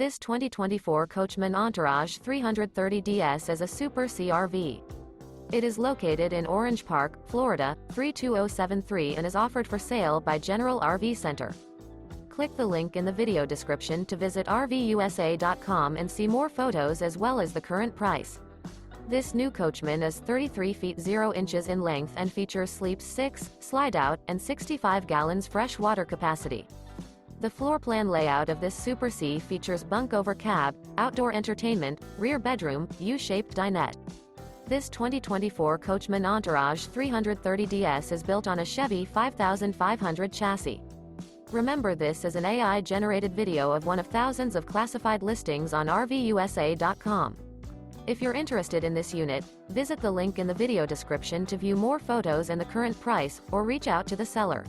This 2024 Coachmen Entourage 330DS is a Super CRV. It is located in Orange Park, Florida, 32073 and is offered for sale by General RV Center. Click the link in the video description to visit RVUSA.com and see more photos as well as the current price. This new Coachmen is 33 feet 0 inches in length and features sleeps 6, slide-out, and 65 gallons fresh water capacity. The floor plan layout of this Super C features bunk over cab, outdoor entertainment, rear bedroom, U-shaped dinette. This 2024 Coachmen Entourage 330DS is built on a Chevy 5500 chassis. Remember, this is an AI-generated video of one of thousands of classified listings on RVUSA.com. If you're interested in this unit, visit the link in the video description to view more photos and the current price, or reach out to the seller.